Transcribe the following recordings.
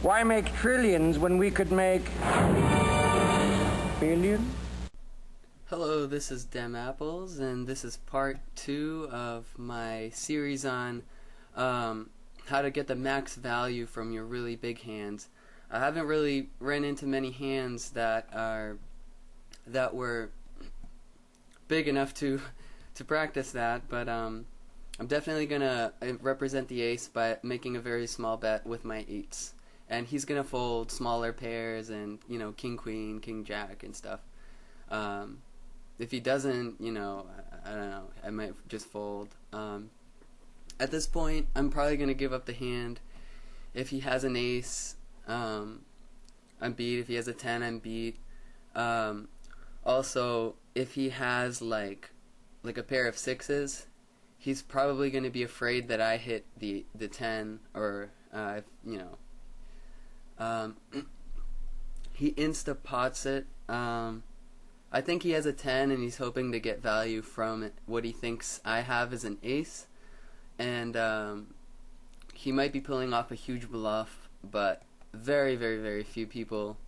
Why make trillions when we could make billions? Hello, this is Dem Apples, and this is part 2 of my series on how to get the max value from your really big hands. I haven't really run into many hands that were big enough to practice that, but I'm definitely gonna represent the ace by making a very small bet with my eights, and he's gonna fold smaller pairs and king queen, king jack and stuff. If he doesn't, I don't know, I might just fold. At this point, I'm probably going to give up the hand. If he has an ace, I'm beat. If he has a 10, I'm beat. Also, if he has like a pair of sixes, he's probably going to be afraid that I hit the 10, or he insta-pots it. I think he has a 10 and he's hoping to get value from it, what he thinks I have as an ace, and he might be pulling off a huge bluff, but very, very, very few people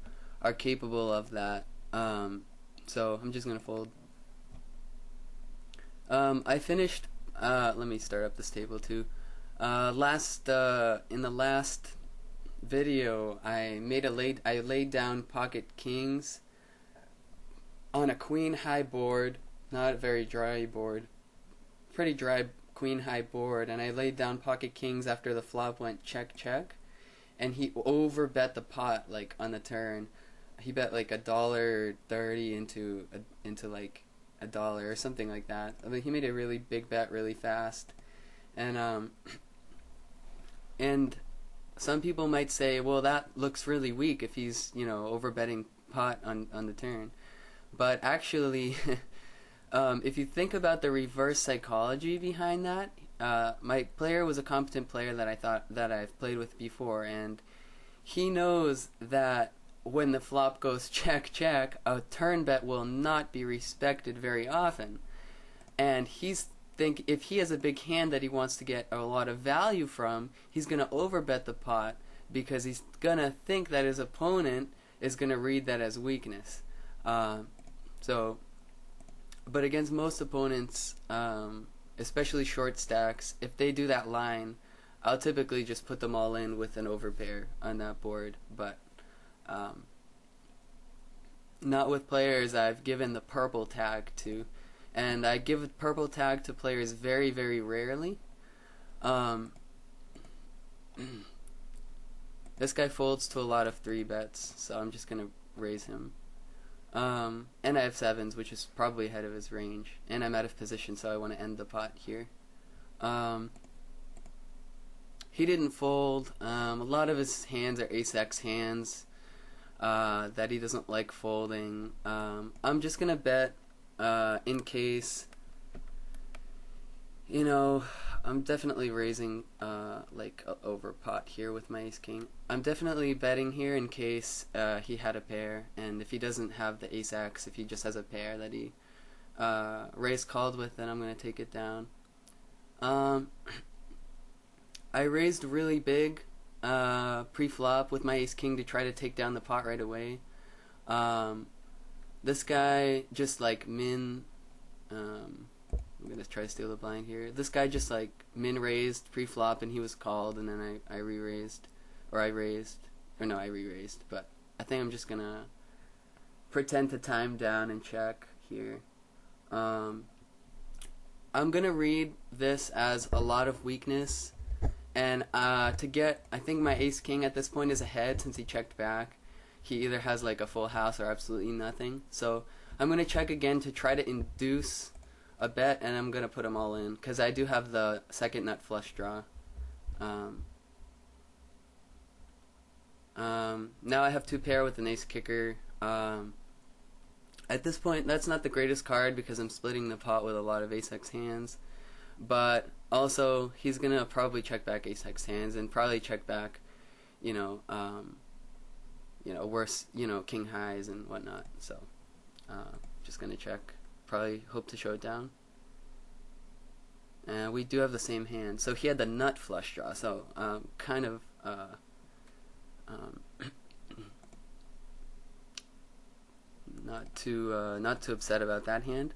are capable of that, so I'm just gonna fold. I finished, let me start up this table too. In the last video I laid down pocket kings on a queen high board, not a very dry board, pretty dry queen high board, and I laid down pocket kings after the flop went check check, and he overbet the pot like on the turn. He bet like $1.30 into like $1 or something like that. I mean, he made a really big bet really fast, and some people might say, well, that looks really weak if he's overbetting pot on the turn. But actually, if you think about the reverse psychology behind that, my player was a competent player that I've played with before, and he knows that when the flop goes check check, a turn bet will not be respected very often, and if he has a big hand that he wants to get a lot of value from, he's gonna overbet the pot because he's gonna think that his opponent is gonna read that as weakness. But against most opponents, especially short stacks, if they do that line, I'll typically just put them all in with an overpair on that board. But not with players I've given the purple tag to, and I give purple tag to players very, very rarely. This guy folds to a lot of 3 bets, so I'm just gonna raise him. And I have 7s, which is probably ahead of his range, and I'm out of position, so I want to end the pot here. He didn't fold. A lot of his hands are ace-x hands that he doesn't like folding. I'm just gonna bet in case, I'm definitely raising like over pot here with my ace king. I'm definitely betting here in case he had a pair, and if he doesn't have the ace x, if he just has a pair that he raise called with, then I'm gonna take it down. I raised really big pre-flop with my ace king to try to take down the pot right away. This guy just like I'm gonna try to steal the blind here. This guy just like min raised pre-flop and he was called, and then I re-raised, or I raised, or no, I re-raised. But I think I'm just gonna pretend to time down and check here. I'm gonna read this as a lot of weakness, and I think my ace king at this point is ahead since he checked back. He either has like a full house or absolutely nothing. So I'm gonna check again to try to induce a bet, and I'm gonna put them all in because I do have the second nut flush draw. Now I have 2 pair with an ace kicker. At this point, that's not the greatest card because I'm splitting the pot with a lot of ace-x hands, but also he's gonna probably check back ace-x hands and probably check back, worse, king highs and whatnot. So just gonna check. Probably hope to show it down. We do have the same hand. So he had the nut flush draw. So kind of not too upset about that hand.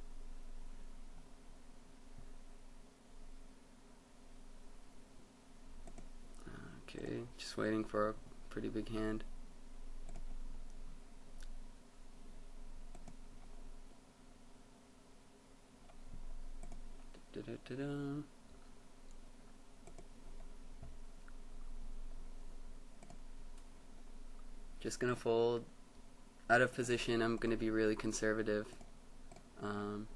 Okay, just waiting for a pretty big hand. Da-da-da-da. Just gonna fold. Out of position, I'm gonna be really conservative. I'm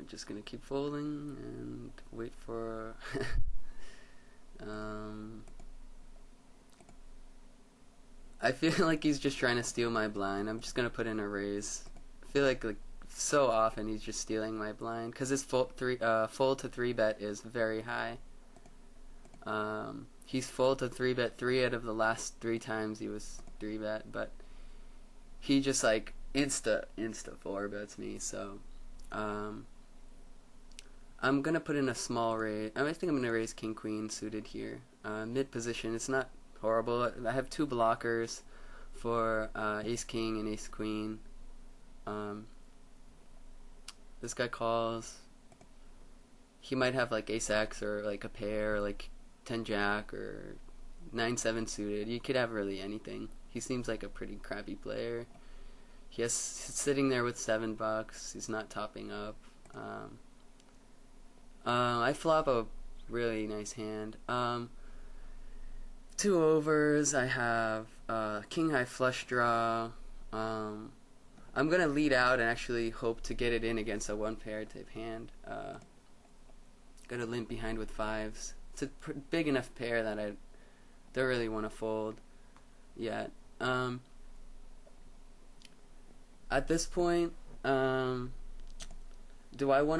just gonna keep folding and wait for I feel like he's just trying to steal my blind. I'm just gonna put in a raise. I feel like so often he's just stealing my blind because his fold to 3-bet is very high. He's fold to 3-bet 3 out of the last 3 times he was 3-bet, but he just like insta 4-bets me. So I'm gonna put in a small raise. I think I'm gonna raise king queen suited here. Mid position. It's not horrible. I have 2 blockers for ace king and ace queen. This guy calls. He might have like ace x or like a pair, or like 10 jack or 9-7 suited. You could have really anything. He seems like a pretty crappy player. He's sitting there with $7. He's not topping up. I flop a really nice hand. 2 overs. I have king high flush draw. I'm gonna lead out and actually hope to get it in against a 1-pair type hand. Gonna limp behind with 5s. It's a big enough pair that I don't really want to fold yet. At this point, do I want to